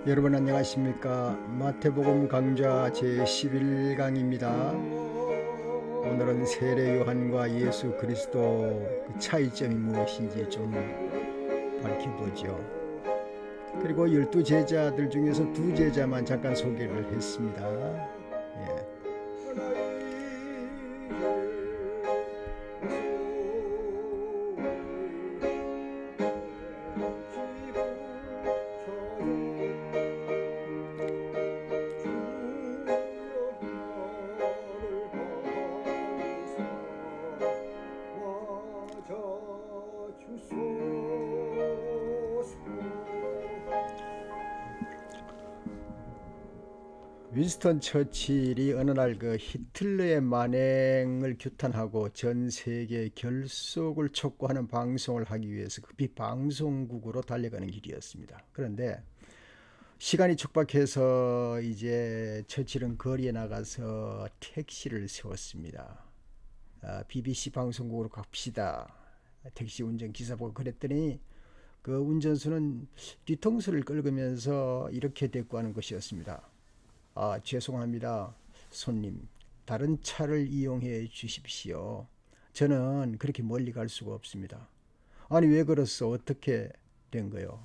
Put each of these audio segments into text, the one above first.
여러분 안녕하십니까? 마태복음 강좌 제11강입니다. 오늘은 세례 요한과 예수 그리스도 그 차이점이 무엇인지 좀 밝혀보죠. 그리고 12제자들 중에서 2제자만 잠깐 소개를 했습니다. 예. 윈스턴 처칠이 어느 날 그 히틀러의 만행을 규탄하고 전 세계 결속을 촉구하는 방송을 하기 위해서 급히 방송국으로 달려가는 길이었습니다. 그런데 시간이 촉박해서 이제 처칠은 거리에 나가서 택시를 세웠습니다. BBC 방송국으로 갑시다. 택시 운전 기사 보고 그랬더니 그 운전수는 뒤통수를 긁으면서 이렇게 대꾸하는 것이었습니다. 죄송합니다. 손님, 다른 차를 이용해 주십시오. 저는 그렇게 멀리 갈 수가 없습니다. 아니, 왜 그랬어? 어떻게 된 거요?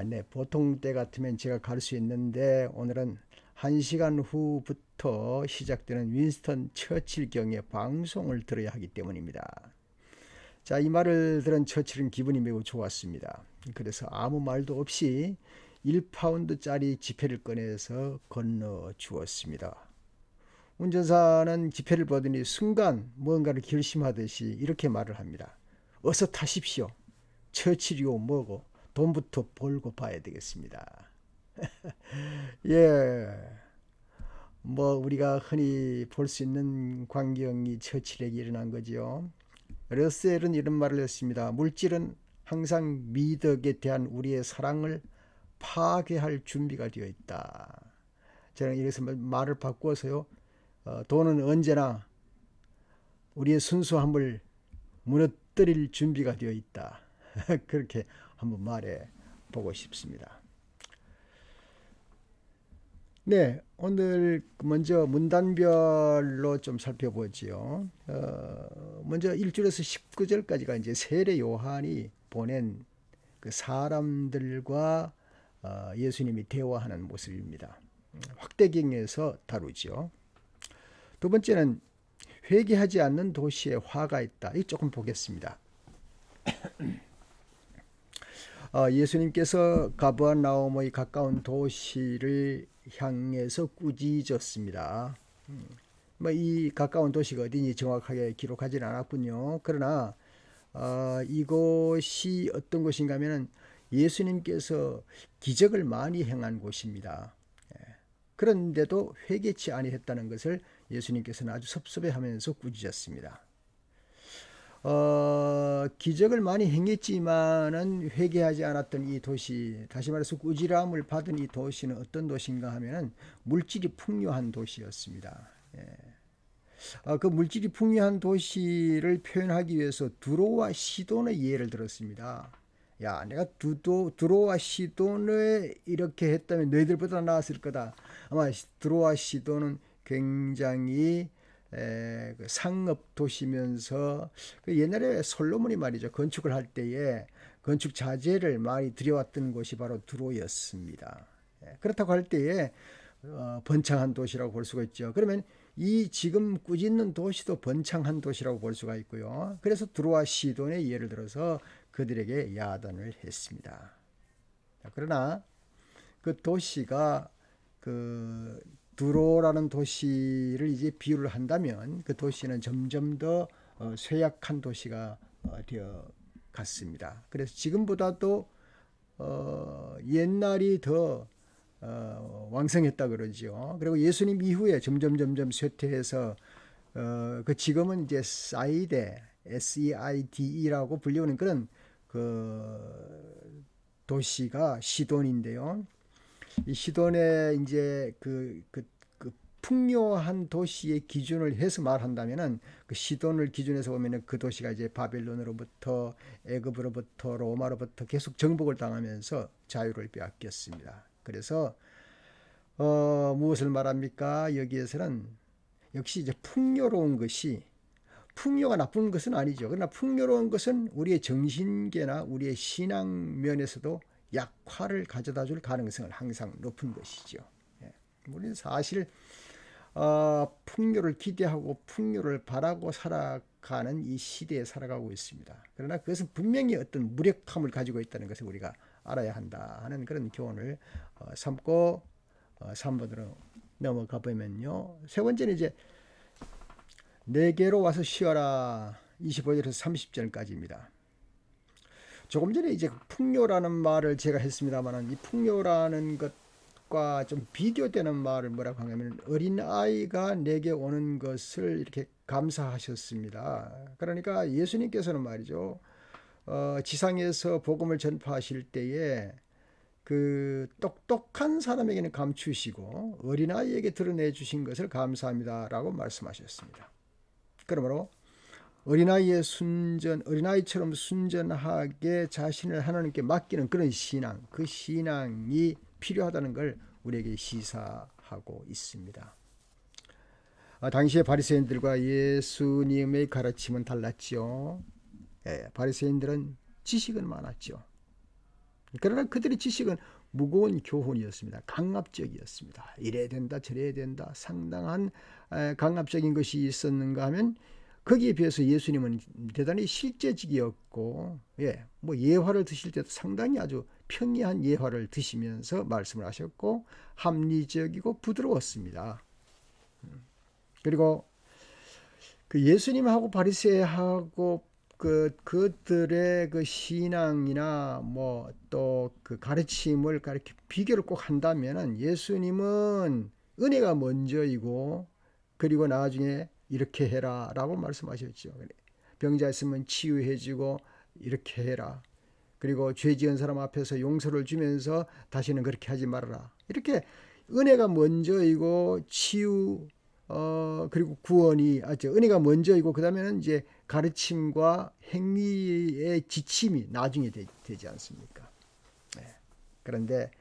네. 보통 때 같으면 제가 갈 수 있는데 오늘은 1시간 후부터 시작되는 윈스턴 처칠경의 방송을 들어야 하기 때문입니다. 자, 이 말을 들은 처칠은 기분이 매우 좋았습니다. 그래서 아무 말도 없이 1파운드짜리 지폐를 꺼내서 건너 주었습니다. 운전사는 지폐를 보더니 순간 뭔가를 결심하듯이 이렇게 말을 합니다. 어서 타십시오. 처칠이요 뭐고 돈부터 벌고 봐야 되겠습니다. 예, 뭐 우리가 흔히 볼 수 있는 광경이 처칠에게 일어난 거죠. 러셀은 이런 말을 했습니다. 물질은 항상 미덕에 대한 우리의 사랑을 파괴할 준비가 되어 있다. 저는 이래서 말을 바꾸어서요. 돈은 언제나 우리의 순수함을 무너뜨릴 준비가 되어 있다. 그렇게 한번 말해 보고 싶습니다. 네, 오늘 먼저 문단별로 좀 살펴보지요. 먼저 1절에서 19절까지가 이제 세례 요한이 보낸 그 사람들과 예수님이 대화하는 모습입니다. 확대경에서 다루죠. 두 번째는 회개하지 않는 도시에 화가 있다. 이 조금 보겠습니다. 예수님께서 가버나움의 가까운 도시를 향해서 꾸짖었습니다. 이 가까운 도시가 어디니 정확하게 기록하지는 않았군요. 그러나 이곳이 어떤 곳인가 하면 예수님께서 기적을 많이 행한 곳입니다. 그런데도 회개치 아니했다는 것을 예수님께서는 아주 섭섭해하면서 꾸짖었습니다. 기적을 많이 행했지만은 회개하지 않았던 이 도시, 다시 말해서 꾸지람을 받은 이 도시는 어떤 도시인가 하면은 물질이 풍요한 도시였습니다. 그 물질이 풍요한 도시를 표현하기 위해서 두로와 시돈의 예를 들었습니다. 야, 내가 두로와 시돈을 이렇게 했다면 너희들보다 나았을 거다. 아마 두로와 시돈은 굉장히 그 상업 도시면서 그 옛날에 솔로몬이 말이죠. 건축을 할 때에 건축 자재를 많이 들여왔던 곳이 바로 두로였습니다. 그렇다고 할 때에 번창한 도시라고 볼 수가 있죠. 그러면 이 지금 꾸짖는 도시도 번창한 도시라고 볼 수가 있고요. 그래서 두로와 시돈의 예를 들어서 그들에게 야단을 했습니다. 그러나 그 도시가 그 두로라는 도시를 이제 비유를 한다면 그 도시는 점점 더 쇠약한 도시가 되어 갔습니다. 그래서 지금보다도 옛날이 더 왕성했다 그러죠. 그리고 예수님 이후에 점점 쇠퇴해서 그 지금은 이제 사이데 SEIDE라고 불리우는 그런 그 도시가 시돈인데요. 이 시돈의 이제 그 풍요한 도시의 기준을 해서 말한다면은 그 시돈을 기준해서 보면은 그 도시가 이제 바벨론으로부터 애굽으로부터 로마로부터 계속 정복을 당하면서 자유를 빼앗겼습니다. 그래서 무엇을 말합니까? 여기에서는 역시 이제 풍요로운 것이, 풍요가 나쁜 것은 아니죠. 그러나 풍요로운 것은 우리의 정신계나 우리의 신앙 면에서도 약화를 가져다 줄 가능성은 항상 높은 것이죠. 예. 우리는 사실 풍요를 기대하고 풍요를 바라고 살아가는 이 시대에 살아가고 있습니다. 그러나 그것은 분명히 어떤 무력함을 가지고 있다는 것을 우리가 알아야 한다 하는 그런 교훈을 삼고 3번으로 넘어가 보면요. 세 번째는 이제 내게로 와서 쉬어라. 25절에서 30절까지입니다. 조금 전에 이제 풍요라는 말을 제가 했습니다만, 이 풍요라는 것과 좀 비교되는 말을 뭐라고 하냐면, 어린아이가 내게 오는 것을 이렇게 감사하셨습니다. 그러니까 예수님께서는 말이죠, 지상에서 복음을 전파하실 때에 그 똑똑한 사람에게는 감추시고 어린아이에게 드러내 주신 것을 감사합니다라고 말씀하셨습니다. 그러므로 어린아이처럼 순전하게 자신을 하나님께 맡기는 그런 신앙, 그 신앙이 필요하다는 걸 우리에게 시사하고 있습니다. 당시의 바리새인들과 예수님의 가르침은 달랐죠. 바리새인들은 지식은 많았죠. 그러나 그들의 지식은 무거운 교훈이었습니다. 강압적이었습니다. 이래야 된다, 저래야 된다. 상당한 강압적인 것이 있었는가 하면 거기에 비해서 예수님은 대단히 실제적이었고, 뭐 예화를 드실 때도 상당히 아주 평이한 예화를 드시면서 말씀을 하셨고 합리적이고 부드러웠습니다. 그리고 그 예수님하고 바리새하고 그들의 그 신앙이나 뭐 또 그 가르침을 그렇게 비교를 꼭 한다면은 예수님은 은혜가 먼저이고 그리고 나중에 이렇게 해라라고 말씀하셨죠. 병자 있으면 치유해주고 이렇게 해라. 그리고 죄 지은 사람 앞에서 용서를 주면서 다시는 그렇게 하지 말아라. 이렇게 은혜가 먼저이고 치유 그리고 구원이 은혜가 먼저이고 그다음에는 이제 가르침과 행위의 지침이 나중에 되지 않습니까? 그런데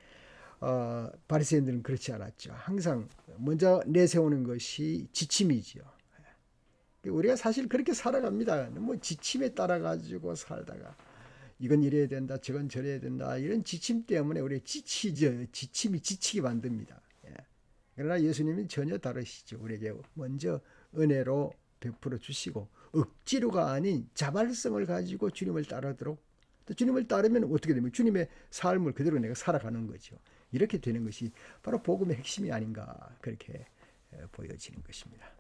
바리새인들은 그렇지 않았죠. 항상 먼저 내세우는 것이 지침이지요. 우리가 사실 그렇게 살아갑니다. 뭐 지침에 따라 가지고 살다가 이건 이래야 된다, 저건 저래야 된다 이런 지침 때문에 우리 지치죠. 지침이 지치게 만듭니다. 그러나 예수님은 전혀 다르시죠. 우리에게 먼저 은혜로 베풀어 주시고 억지로가 아닌 자발성을 가지고 주님을 따르도록, 또 주님을 따르면 어떻게 되면 주님의 삶을 그대로 내가 살아가는 거죠. 이렇게 되는 것이 바로 복음의 핵심이 아닌가 그렇게 보여지는 것입니다.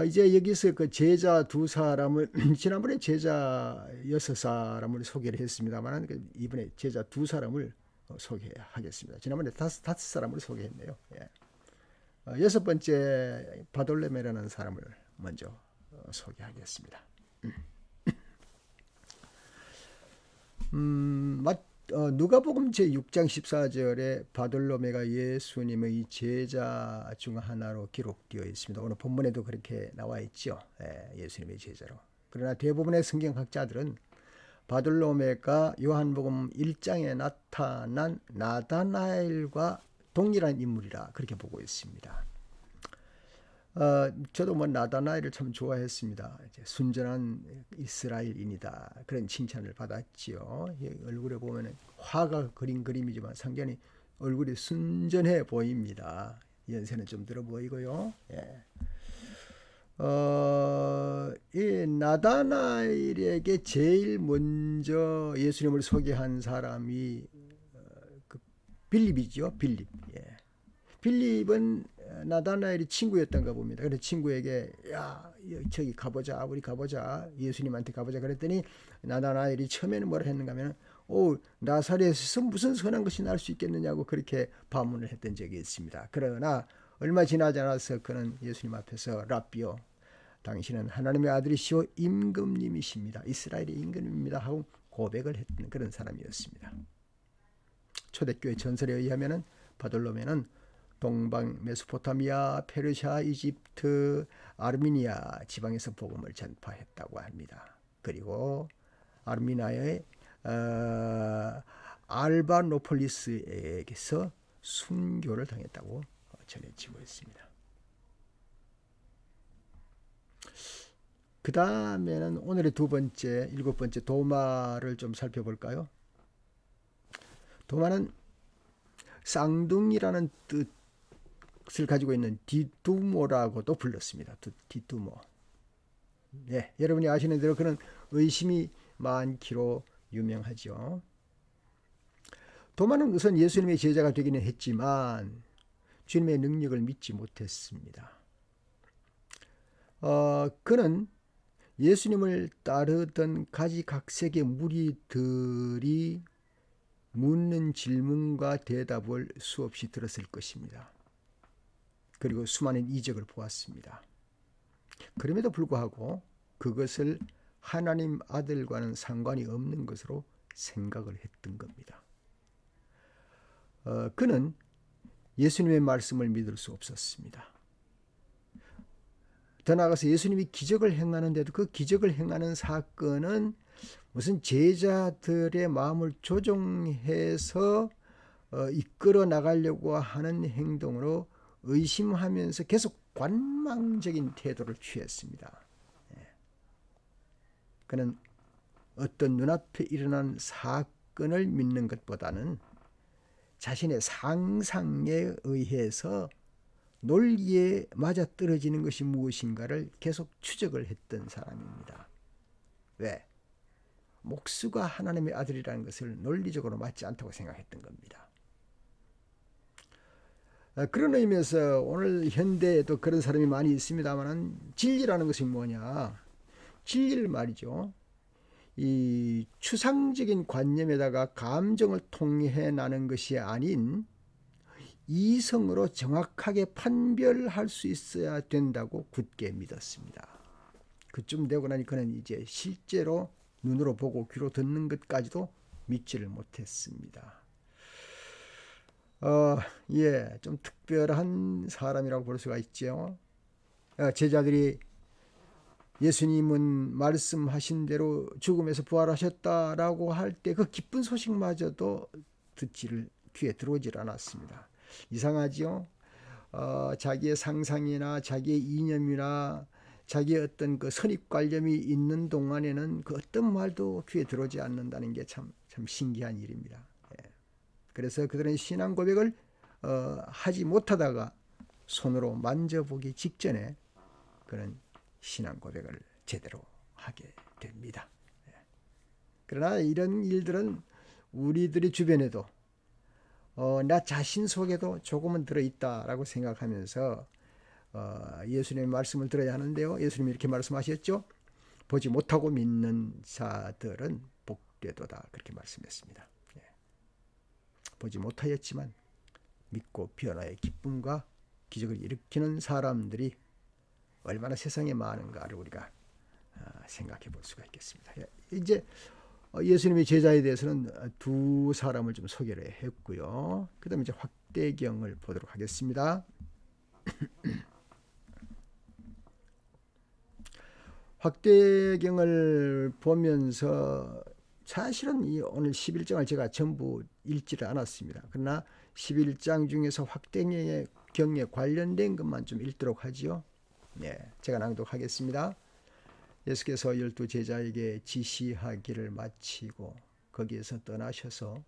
이제 여기서 그 제자 두 사람을 지난번에 제자 6사람을 소개를 했습니다만 이번에 제자 두 사람을 소개하겠습니다. 지난번에 다섯 사람을 소개했네요. 여섯 번째 바돌레메라는 사람을 먼저 소개하겠습니다. 누가복음 제6장 14절에 바돌로메가 예수님의 제자 중 하나로 기록되어 있습니다. 오늘 본문에도 그렇게 나와 있죠. 예수님의 제자로. 그러나 대부분의 성경학자들은 바돌로메가 요한복음 1장에 나타난 나다나엘과 동일한 인물이라 그렇게 보고 있습니다. 저도 뭐 나다나엘을 참 좋아했습니다. 순전한 이스라엘인이다 그런 칭찬을 받았지요. 얼굴에 보면 화가 그린 그림이지만 상당히 얼굴이 순전해 보입니다. 연세는 좀 들어 보이고요. 이 나다나엘에게 제일 먼저 예수님을 소개한 사람이 그 빌립이죠. 빌립. 빌립은 나다나엘이 친구였던가 봅니다. 그래서 친구에게 야 저기 가보자, 우리 가보자, 예수님한테 가보자 그랬더니 나다나엘이 처음에는 뭐라 했는가 하면 나사렛에서 무슨 선한 것이 날 수 있겠느냐고 그렇게 반문을 했던 적이 있습니다. 그러나 얼마 지나지 않아서 그는 예수님 앞에서 랍비요, 당신은 하나님의 아들이시오 임금님이십니다. 이스라엘의 임금입니다 하고 고백을 했던 그런 사람이었습니다. 초대교회 전설에 의하면 바돌로메는 동방 메소포타미아, 페르시아, 이집트, 아르미니아 지방에서 복음을 전파했다고 합니다. 그리고 아르미니아의 알바노폴리스에게서 순교를 당했다고 전해지고 있습니다. 그 다음에는 오늘의 두 번째, 일곱 번째 도마를 좀 살펴볼까요? 도마는 쌍둥이라는 뜻을 가지고 있는 디두모라고도 불렀습니다. 디두모. 네, 여러분이 아시는 대로 그는 의심이 많기로 유명하죠. 도마는 우선 예수님의 제자가 되기는 했지만 주님의 능력을 믿지 못했습니다. 그는 예수님을 따르던 가지각색의 무리들이 묻는 질문과 대답을 수없이 들었을 것입니다. 그리고 수많은 이적을 보았습니다. 그럼에도 불구하고 그것을 하나님 아들과는 상관이 없는 것으로 생각을 했던 겁니다. 그는 예수님의 말씀을 믿을 수 없었습니다. 더 나아가서 예수님이 기적을 행하는데도 그 기적을 행하는 사건은 무슨 제자들의 마음을 조종해서 이끌어 나가려고 하는 행동으로 의심하면서 계속 관망적인 태도를 취했습니다. 그는 어떤 눈앞에 일어난 사건을 믿는 것보다는 자신의 상상에 의해서 논리에 맞아떨어지는 것이 무엇인가를 계속 추적을 했던 사람입니다. 왜? 목수가 하나님의 아들이라는 것을 논리적으로 맞지 않다고 생각했던 겁니다. 그런 의미에서 오늘 현대에도 그런 사람이 많이 있습니다만 진리라는 것이 뭐냐? 진리를 말이죠. 이 추상적인 관념에다가 감정을 통해 나는 것이 아닌 이성으로 정확하게 판별할 수 있어야 된다고 굳게 믿었습니다. 그쯤 되고 나니 그는 이제 실제로 눈으로 보고 귀로 듣는 것까지도 믿지를 못했습니다. 좀 특별한 사람이라고 볼 수가 있죠. 제자들이 예수님은 말씀하신 대로 죽음에서 부활하셨다라고 할 때 그 기쁜 소식마저도 귀에 들어오질 않았습니다. 이상하지요? 자기의 상상이나 자기의 이념이나 자기의 어떤 그 선입관념이 있는 동안에는 그 어떤 말도 귀에 들어오지 않는다는 게 참 신기한 일입니다. 그래서 그들은 신앙 고백을 하지 못하다가 손으로 만져보기 직전에 그는 신앙 고백을 제대로 하게 됩니다. 그러나 이런 일들은 우리들의 주변에도 나 자신 속에도 조금은 들어있다라고 생각하면서 예수님의 말씀을 들어야 하는데요. 예수님이 이렇게 말씀하셨죠. 보지 못하고 믿는 자들은 복되도다 그렇게 말씀했습니다. 보지 못하였지만 믿고 변화의 기쁨과 기적을 일으키는 사람들이 얼마나 세상에 많은가를 우리가 생각해 볼 수가 있겠습니다. 이제 예수님의 제자에 대해서는 두 사람을 좀 소개를 했고요. 그 다음에 이제 확대경을 보도록 하겠습니다. 확대경을 보면서 사실은 이 오늘 11장을 제가 전부 읽지를 않았습니다. 그러나 11장 중에서 확대경에 관련된 것만 좀 읽도록 하지요. 네, 제가 낭독하겠습니다. 예수께서 12 제자에게 지시하기를 마치고 거기에서 떠나셔서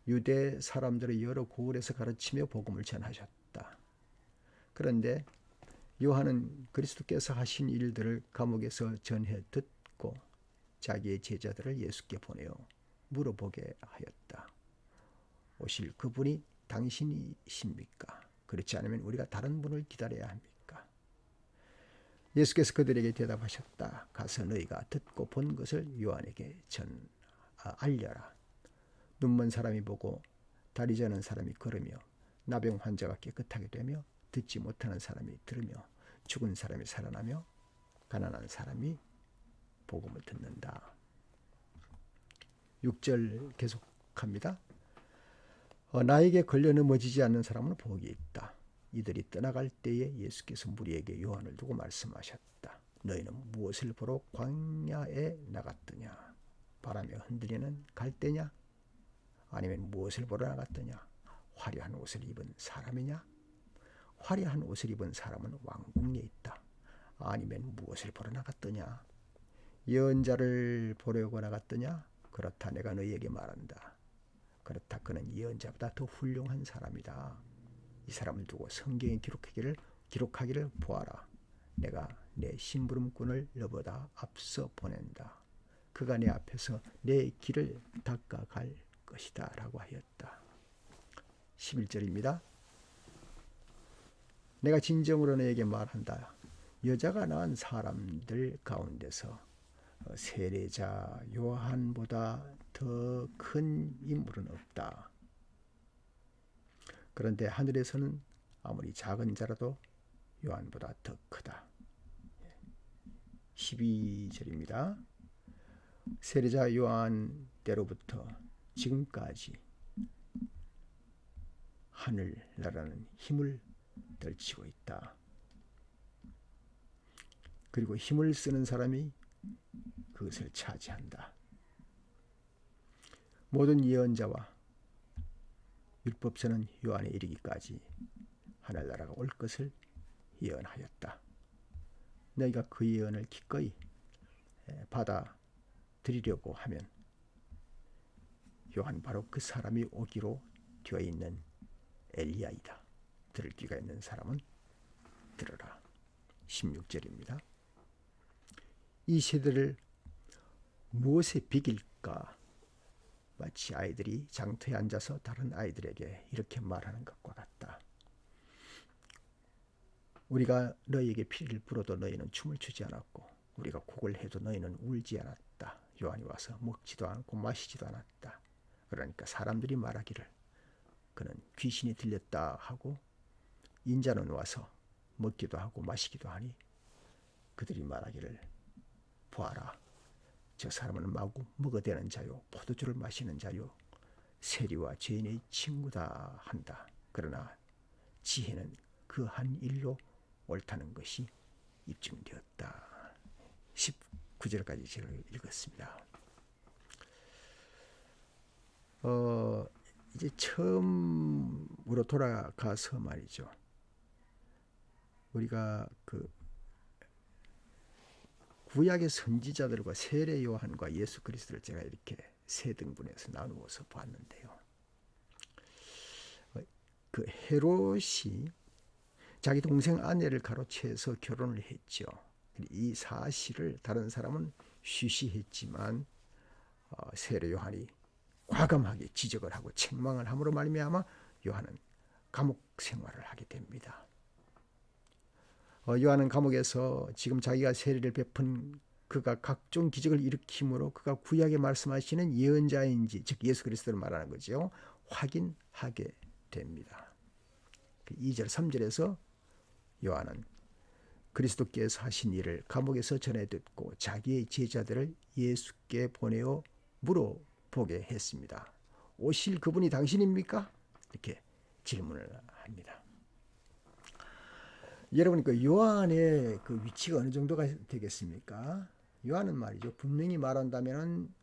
유대 사람들의 여러 고을에서 가르치며 복음을 전하셨다. 그런데 요한은 그리스도께서 하신 일들을 감옥에서 전해 듣고 자기의 제자들을 예수께 보내어 물어보게 하였다. 오실 그분이 당신이십니까? 그렇지 않으면 우리가 다른 분을 기다려야 합니까? 예수께서 그들에게 대답하셨다. 가서 너희가 듣고 본 것을 요한에게 알려라. 눈먼 사람이 보고 다리 저는 사람이 걸으며 나병 환자가 깨끗하게 되며 듣지 못하는 사람이 들으며 죽은 사람이 살아나며 가난한 사람이 복음을 듣는다. 6절 계속합니다. 나에게 걸려 넘어지지 않는 사람은 복이 있다. 이들이 떠나갈 때에 예수께서 무리에게 요한을 두고 말씀하셨다. 너희는 무엇을 보러 광야에 나갔더냐? 바람에 흔들리는 갈대냐? 아니면 무엇을 보러 나갔더냐? 화려한 옷을 입은 사람이냐? 화려한 옷을 입은 사람은 왕궁에 있다. 아니면 무엇을 보러 나갔더냐? 예언자를 보려고 나갔더냐? 그렇다, 내가 너희에게 말한다. 그렇다, 그는 예언자보다 더 훌륭한 사람이다. 이 사람을 두고 성경에 기록하기를 보아라. 내가 내 심부름꾼을 너보다 앞서 보낸다. 그가 내 앞에서 내 길을 닦아갈 것이다 라고 하였다. 11절입니다. 내가 진정으로 너에게 말한다. 여자가 낳은 사람들 가운데서 세례자 요한보다 더 큰 인물은 없다. 그런데 하늘에서는 아무리 작은 자라도 요한보다 더 크다. 12절입니다. 세례자 요한 때로부터 지금까지 하늘나라는 힘을 떨치고 있다. 그리고 힘을 쓰는 사람이 그것을 차지한다. 모든 예언자와 율법서는 요한에 이르기까지 하늘나라가 올 것을 예언하였다. 너희가 그 예언을 기꺼이 받아들이려고 하면 요한 바로 그 사람이 오기로 되어 있는 엘리야이다. 들을 귀가 있는 사람은 들으라. 16절입니다. 이 세대를 무엇에 비길까? 마치 아이들이 장터에 앉아서 다른 아이들에게 이렇게 말하는 것과 같다. 우리가 너희에게 피를 불어도 너희는 춤을 추지 않았고 우리가 곡을 해도 너희는 울지 않았다. 요한이 와서 먹지도 않고 마시지도 않았다. 그러니까 사람들이 말하기를 그는 귀신이 들렸다 하고 인자는 와서 먹기도 하고 마시기도 하니 그들이 말하기를 보아라. 저 사람은 마구 먹어대는 자요 포도주를 마시는 자요 세리와 죄인의 친구다 한다. 그러나 지혜는 그 한 일로 옳다는 것이 입증되었다. 19절까지 제가 읽었습니다. 이제 처음으로 돌아가서 말이죠. 우리가 그 구약의 선지자들과 세례 요한과 예수 그리스도를 제가 이렇게 세 등분해서 나누어서 봤는데요. 그 헤롯이 자기 동생 아내를 가로채서 결혼을 했죠. 이 사실을 다른 사람은 쉬쉬했지만 세례 요한이 과감하게 지적을 하고 책망을 함으로 말미암아 요한은 감옥 생활을 하게 됩니다. 요한은 감옥에서 지금 자기가 세례를 베푼 그가 각종 기적을 일으킴으로 그가 구약에 말씀하시는 예언자인지 즉 예수 그리스도를 말하는 거죠. 확인하게 됩니다. 2절 3절에서 요한은 그리스도께서 하신 일을 감옥에서 전해 듣고 자기의 제자들을 예수께 보내어 물어보게 했습니다. 오실 그분이 당신입니까? 이렇게 질문을 합니다. 여러분 그 요한의 그 위치가 어느 정도가 되겠습니까? 요한은 말이죠. 분명히 말한다면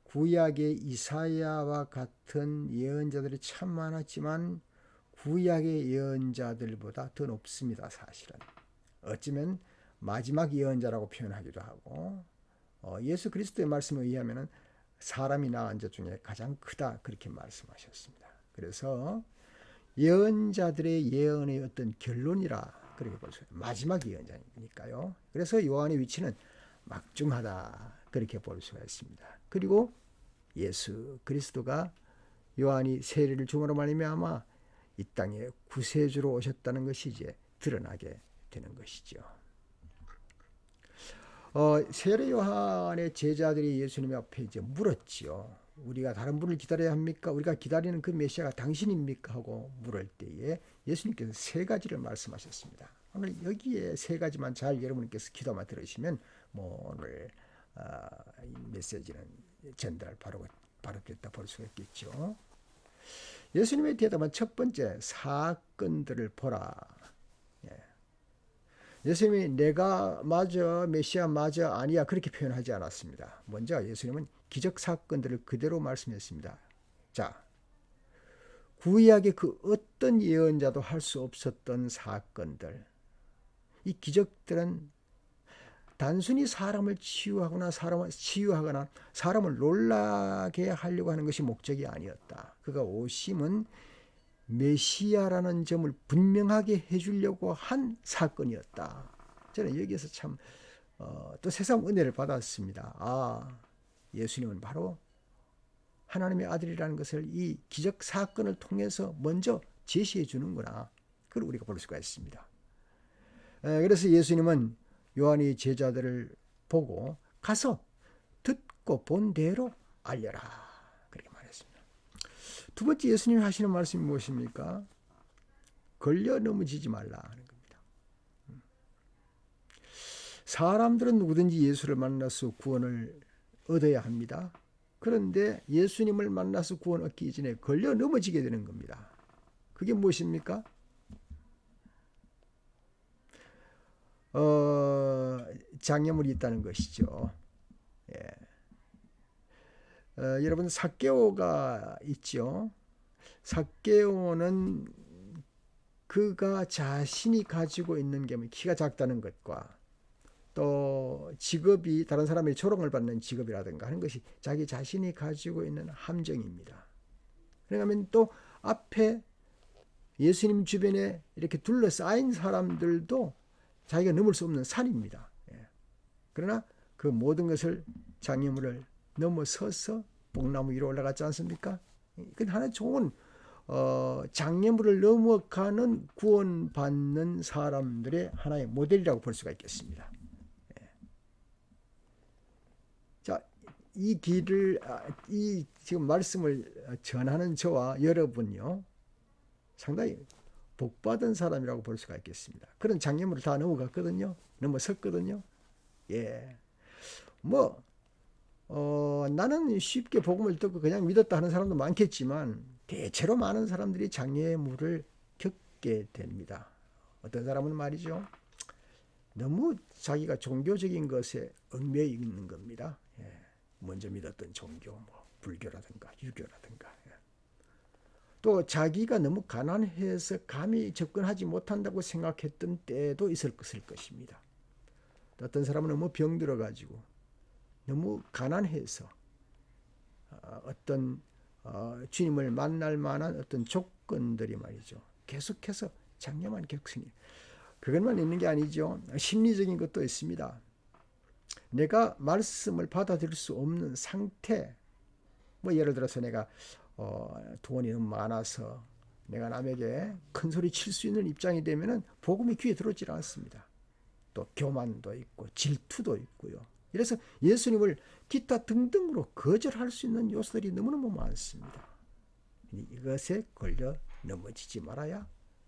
구약의 이사야와 같은 예언자들이 참 많았지만 구약의 예언자들보다 더 높습니다. 사실은. 어쩌면 마지막 예언자라고 표현하기도 하고 예수 그리스도의 말씀에 의하면 사람이 낳은 자 중에 가장 크다 그렇게 말씀하셨습니다. 그래서 예언자들의 예언의 어떤 결론이라 그렇게 볼 수 있어요. 마지막 예언자니까요. 그래서 요한의 위치는 막중하다 그렇게 볼 수가 있습니다. 그리고 예수 그리스도가 요한이 세례를 줌으로 말미암아 이 땅에 구세주로 오셨다는 것이 이제 드러나게 되는 것이죠. 세례 요한의 제자들이 예수님 앞에 이제 물었지요. 우리가 다른 분을 기다려야 합니까? 우리가 기다리는 그 메시아가 당신입니까? 하고 물을 때에 예수님께서 세 가지를 말씀하셨습니다. 오늘 여기에 세 가지만 잘 여러분께서 기도만 들으시면 오늘 이 메시지는 전달 바로 됐다 볼 수가 있겠죠. 예수님의 대답은 첫 번째 사건들을 보라. 예수님이 내가 맞아 메시아 맞아 아니야 그렇게 표현하지 않았습니다. 먼저 예수님은 기적 사건들을 그대로 말씀했습니다. 자, 구약의 그 어떤 예언자도 할 수 없었던 사건들, 이 기적들은 단순히 사람을 치유하거나 사람을 놀라게 하려고 하는 것이 목적이 아니었다. 그가 오심은 메시아라는 점을 분명하게 해주려고 한 사건이었다. 저는 여기에서 참 또 새삼 은혜를 받았습니다. 아, 예수님은 바로 하나님의 아들이라는 것을 이 기적 사건을 통해서 먼저 제시해 주는구나. 그걸 우리가 볼 수가 있습니다. 그래서 예수님은 요한이 제자들을 보고 가서 듣고 본 대로 알려라. 그렇게 말했습니다. 두 번째 예수님이 하시는 말씀이 무엇입니까? 걸려 넘어지지 말라 하는 겁니다. 사람들은 누구든지 예수를 만나서 구원을 얻어야 합니다. 그런데 예수님을 만나서 구원 얻기 이전에 걸려 넘어지게 되는 겁니다. 그게 무엇입니까? 장애물이 있다는 것이죠. 예. 여러분 삭개오가 있죠. 삭개오는 그가 자신이 가지고 있는 게 키가 작다는 것과 또 직업이 다른 사람의 조롱을 받는 직업이라든가 하는 것이 자기 자신이 가지고 있는 함정입니다. 그러면 또 앞에 예수님 주변에 이렇게 둘러싸인 사람들도 자기가 넘을 수 없는 산입니다. 그러나 그 모든 것을 장애물을 넘어서서 복나무 위로 올라갔지 않습니까? 그 하나 좋은 장애물을 넘어가는 구원받는 사람들의 하나의 모델이라고 볼 수가 있겠습니다. 자, 이 길을 이 지금 말씀을 전하는 저와 여러분요, 상당히 복받은 사람이라고 볼 수가 있겠습니다. 그런 장애물을 다 넘어갔거든요. 넘어섰거든요. 예. 나는 쉽게 복음을 듣고 그냥 믿었다 하는 사람도 많겠지만 대체로 많은 사람들이 장애물을 겪게 됩니다. 어떤 사람은 말이죠, 너무 자기가 종교적인 것에 얽매여 있는 겁니다. 예. 먼저 믿었던 종교, 불교라든가 유교라든가. 예. 또 자기가 너무 가난해서 감히 접근하지 못한다고 생각했던 때도 있을 것입니다. 또 어떤 사람은 너무 병들어가지고 너무 가난해서 어떤 주님을 만날 만한 어떤 조건들이 말이죠, 계속해서 장애만 겪으니 그것만 있는 게 아니죠. 심리적인 것도 있습니다. 내가 말씀을 받아들일 수 없는 상태, 예를 들어서 내가 돈이 너무 많아서 내가 남에게 큰 소리 칠 수 있는 입장이 되면은 복음이 귀에 들어오지 않습니다. 또 교만도 있고 질투도 있고요. 이래서 예수님을 기타 등등으로 거절할 수 있는 요소들이 너무너무 많습니다. 이것에 걸려 넘어지지 말아야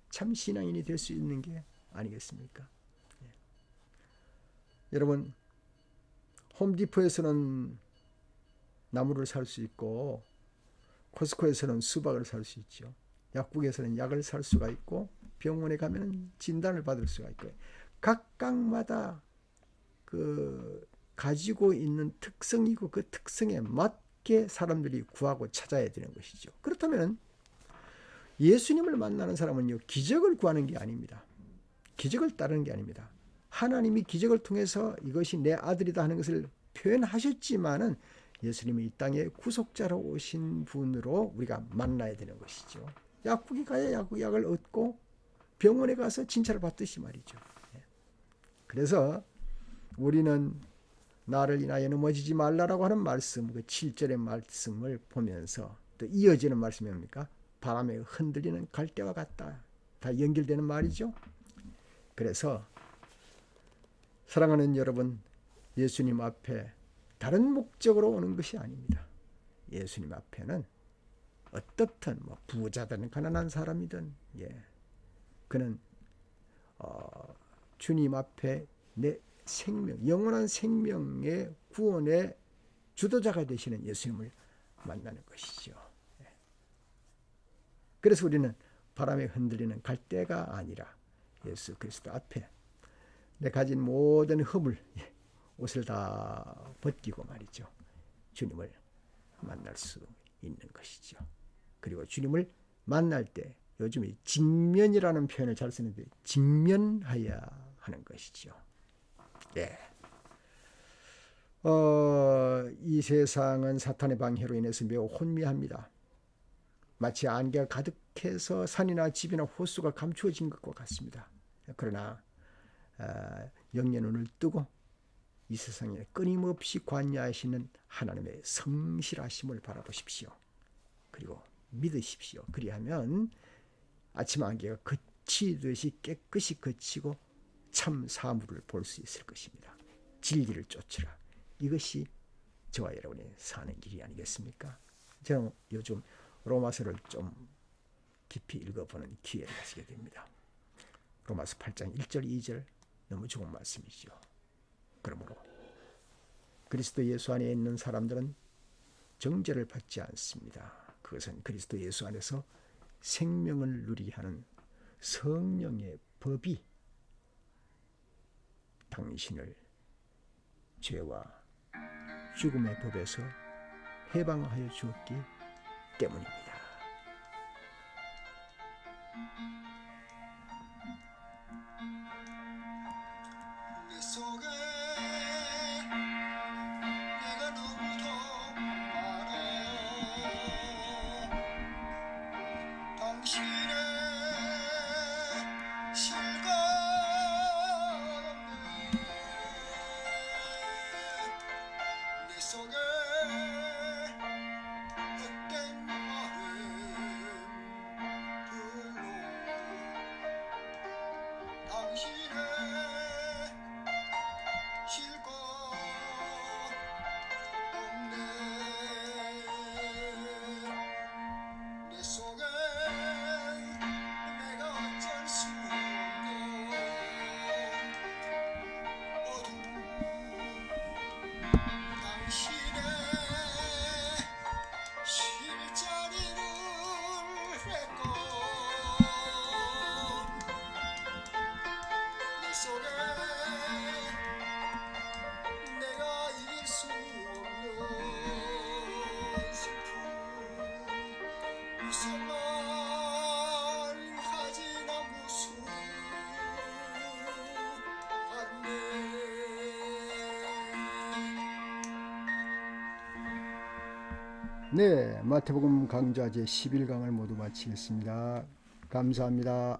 참 신앙인이 될 수 있는 게 아니겠습니까? 예. 여러분, 홈디포에서는 나무를 살 수 있고 코스코에서는 수박을 살 수 있죠. 약국에서는 약을 살 수가 있고 병원에 가면 진단을 받을 수가 있고, 각각마다 그 가지고 있는 특성이고 그 특성에 맞게 사람들이 구하고 찾아야 되는 것이죠. 그렇다면 예수님을 만나는 사람은요, 기적을 구하는 게 아닙니다. 기적을 따르는 게 아닙니다. 하나님이 기적을 통해서 이것이 내 아들이다 하는 것을 표현하셨지만은 예수님이 이 땅에 구속자로 오신 분으로 우리가 만나야 되는 것이죠. 약국에 가야 약을 얻고 병원에 가서 진찰을 받듯이 말이죠. 그래서 우리는 나를 인하여 넘어지지 말라라고 하는 말씀, 그 7절의 말씀을 보면서 또 이어지는 말씀이 뭡니까? 바람에 흔들리는 갈대와 같다. 다 연결되는 말이죠. 그래서 사랑하는 여러분, 예수님 앞에 다른 목적으로 오는 것이 아닙니다. 예수님 앞에는 어떻든 부자든 가난한 사람이든 그는 주님 앞에 내 생명, 영원한 생명의 구원의 주도자가 되시는 예수님을 만나는 것이죠. 그래서 우리는 바람에 흔들리는 갈대가 아니라 예수 그리스도 앞에 내 가진 모든 허물, 옷을 다 벗기고 말이죠, 주님을 만날 수 있는 것이죠. 그리고 주님을 만날 때 요즘 이 직면이라는 표현을 잘 쓰는데 직면하여야 하는 것이죠. 예. 이 세상은 사탄의 방해로 인해서 매우 혼미합니다. 마치 안개가 가득해서 산이나 집이나 호수가 감추어진 것과 같습니다. 그러나 영의 눈을 뜨고 이 세상에 끊임없이 관여하시는 하나님의 성실하심을 바라보십시오. 그리고 믿으십시오. 그리하면 아침 안개가 그치듯이 깨끗이 그치고 참 사물을 볼 수 있을 것입니다. 진리를 쫓으라. 이것이 저와 여러분이 사는 길이 아니겠습니까? 저는 요즘 로마서를 좀 깊이 읽어보는 기회를 가지게 됩니다. 로마서 8장 1절 2절 너무 좋은 말씀이죠. 그러므로 그리스도 예수 안에 있는 사람들은 정죄를 받지 않습니다. 그것은 그리스도 예수 안에서 생명을 누리게 하는 성령의 법이 당신을 죄와 죽음의 법에서 해방하여 주었기 때문입니다. 내 속에 내가 너무도 많아 당신의 실감 내 속에 헛된 마음들로 당신의 실컷 없네 내 속에 내가 어쩔 수 없는 어둠 당신의 실자리를 했고 내 속에 내가 이길 수 없는 슬픔 이것만 가진 무수 같네 네, 마태복음 강좌 제 11강을 모두 마치겠습니다. 감사합니다.